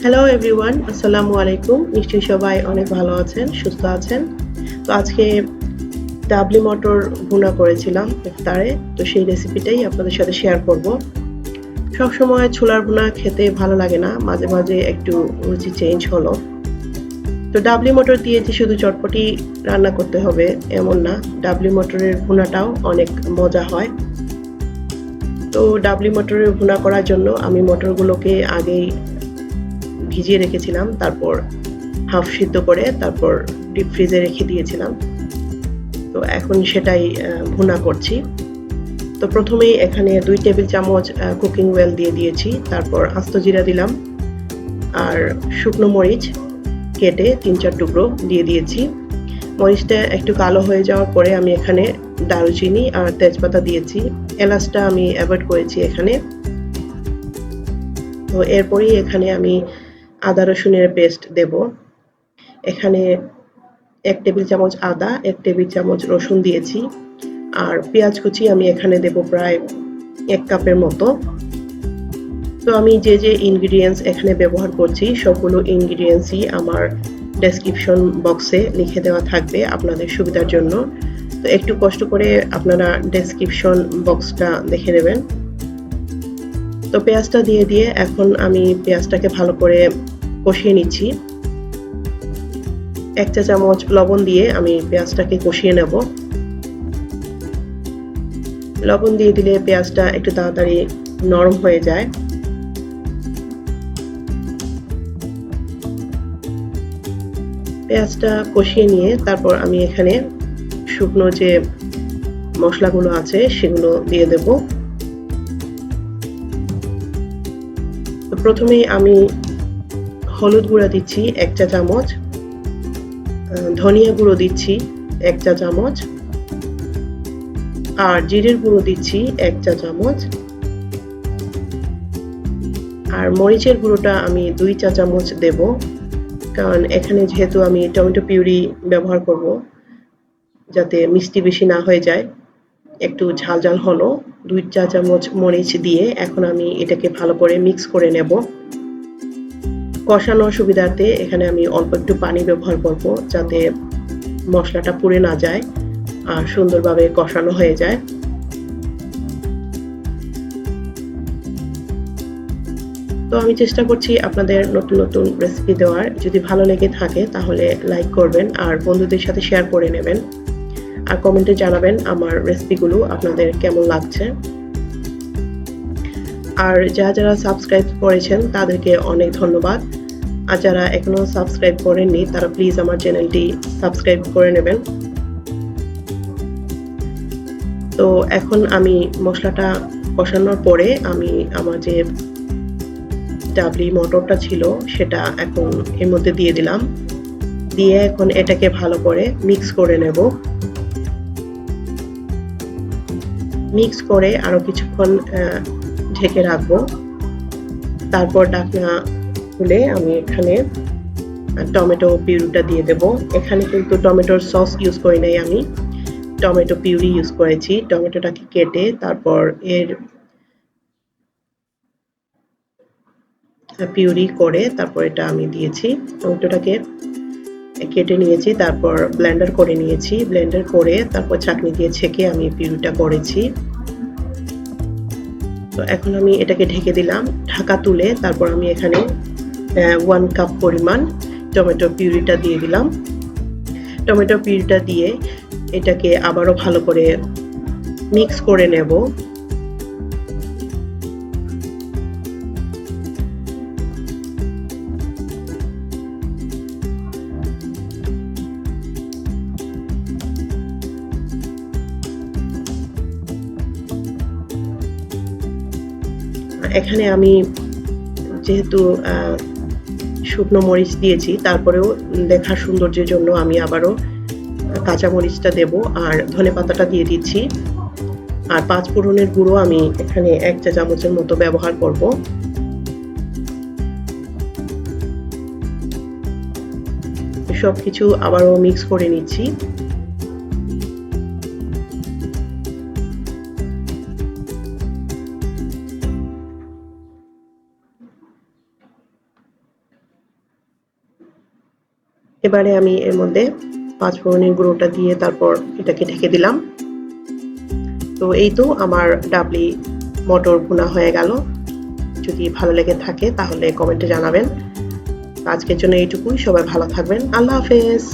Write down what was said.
Hello everyone, আসসালামু আলাইকুম। নিশ্চয়ই সবাই অনেক ভালো আছেন, সুস্থ আছেন। তো আজকে ডাবলি মটর ভুনা করেছিলাম ইফতারে। তো সেই রেসিপিটাই আপনাদের সাথে শেয়ার করব। সবসময় ছোলার ভুনা খেতে ভালো লাগে না, মাঝে মাঝে একটু রুচি চেঞ্জ হলো। তো ডাবলি মটর দিয়ে যে শুধু চটপটি রান্না করতে হবে এমন না, ডাবলি মটরের ভুনাটাও অনেক মজা হয়। তো ডাবলি মটরের ভুনা করার জন্য আমি মটরগুলোকে আগেই ভিজিয়ে রেখেছিলাম, তারপর হাফ সিদ্ধ করে তারপর ডিপ ফ্রিজে রেখে দিয়েছিলাম। তো এখন সেটাই ভুনা করছি। তো প্রথমেই এখানে 2 টেবিল চামচ কুকিং অয়েল দিয়ে দিয়েছি, তারপর আস্ত জিরা দিলাম আর শুকনো মরিচ কেটে 3-4 টুকরো দিয়ে দিয়েছি। মরিচটা একটু কালো হয়ে যাওয়ার পরে আমি এখানে দারুচিনি আর তেজপাতা দিয়েছি। এলাচটা আমি অ্যাভয়েড করেছি এখানে। তো এরপরই এখানে আমি আদা রসুনের পেস্ট দেব। এখানে 1 টেবিল চামচ আদা, 1 টেবিল চামচ রসুন দিয়েছি। আর পেঁয়াজ কুচি আমি এখানে দেব প্রায় 1 কাপের মতো। তো আমি যে ইনগ্রিডিয়েন্টস এখানে ব্যবহার করছি সবগুলো ইনগ্রিডিয়েন্টসই আমার ডেসক্রিপশন বক্সে লিখে দেওয়া থাকবে আপনাদের সুবিধার জন্য। তো একটু কষ্ট করে আপনারা ডেসক্রিপশন বক্সটা দেখে নেবেন। তো পেঁয়াজটা দিয়ে এখন আমি পেঁয়াজটাকে ভালো করে কষিয়ে নিচ্ছি। 1 চা চামচ লবণ দিয়ে আমি পেঁয়াজটাকে কষিয়ে নেব। লবণ দিয়ে দিলে পেঁয়াজটা একটু তাড়াতাড়ি নরম হয়ে যায়। পেঁয়াজটা কষিয়ে নিয়ে তারপর আমি এখানে শুকনো যে মশলাগুলো আছে সেগুলো দিয়ে দেব। তো প্রথমেই আমি হলুদ গুঁড়া দিচ্ছি 1 চা চামচ, ধনিয়া গুঁড়ো দিচ্ছি 1 চা চামচ, আর জিরের গুঁড়ো দিচ্ছি 1 চা চামচ, আর মরিচের গুঁড়োটা আমি 2 চা চামচ দেব, কারণ এখানে যেহেতু আমি টমেটো পিউরি ব্যবহার করব যাতে মিষ্টি বেশি না হয়ে যায়, একটু ঝাল ঝাল হলো। 2 চা চামচ মরিচ দিয়ে এখন আমি এটাকে ভালো করে মিক্স করে নেব। কষানোর সুবিধার্থে এখানে আমি অল্প একটু পানি ব্যবহার করব যাতে মশলাটা পুড়ে না যায় আর সুন্দরভাবে কষানো হয়ে যায়। তো আমি চেষ্টা করছি আপনাদের নতুন নতুন রেসিপি দেওয়ার। যদি ভালো লেগে থাকে তাহলে লাইক করবেন আর বন্ধুদের সাথে শেয়ার করে নেবেন, আর কমেন্টে জানাবেন আমার রেসিপিগুলো আপনাদের কেমন লাগছে। আর যারা সাবস্ক্রাইব করেছেন তাদেরকে অনেক ধন্যবাদ, আর যারা এখনো সাবস্ক্রাইব করেননি তারা প্লিজ আমার চ্যানেলটি সাবস্ক্রাইব করে নেবেন। তো এখন আমি মশলাটা কষানোর পরে আমি আমার যে ডাবলি মটরটা ছিল সেটা এখন এর মধ্যে দিয়ে দিলাম, দিয়ে এখন এটাকে ভালো করে মিক্স করে নেব। মিক্স করে আরো কিছুক্ষণ ঢেকে রাখবো। তারপর ঢাকনা খুলে আমি এখানে টমেটো পিউরিটা দিয়ে দেব। এখানে কিন্তু টমেটোর সস ইউজ করি নাই, আমি টমেটো পিউরি ইউজ করেছি। টমেটোটাকে কেটে তারপর এর পিউরি করে তারপর এটা আমি দিয়েছি। টমেটোটাকে কেটে নিয়েছি, তারপর ব্লেন্ডার করে নিয়েছি, ব্লেন্ডার করে তারপর ছাঁকনি দিয়ে ছেঁকে আমি পিউরিটা করেছি। তো এখন আমি এটাকে ঢেকে দিলাম। ঢাকা তুলে তারপর আমি এখানে 1 কাপ পরিমাণ টমেটো পিউরিটা দিয়ে দিলাম। টমেটো পিউরিটা দিয়ে এটাকে আবারও ভালো করে মিক্স করে নেব। এখানে আমি যেহেতু শুকনো মরিচ দিয়েছি তারপরেও দেখার সৌন্দর্যের জন্য আমি আবারও কাঁচা মরিচটা দেব আর ধনেপাতাটা দিয়ে দিচ্ছি। আর 5 ফোড়নের গুঁড়ো আমি এখানে 1 চা চামচের মতো ব্যবহার করব। সবকিছু আবারও মিক্স করে নিচ্ছি। এবারে আমি এর মধ্যে পাঁচফোড়নের গুঁড়োটা দিয়ে তারপর এটাকে ঢেকে দিলাম। তো এই তো আমার ডাবলি মটর ভুনা হয়ে গেল। যদি ভালো লেগে থাকে তাহলে কমেন্টে জানাবেন। আজকের জন্য এইটুকুই। সবাই ভালো থাকবেন। আল্লাহ হাফেজ।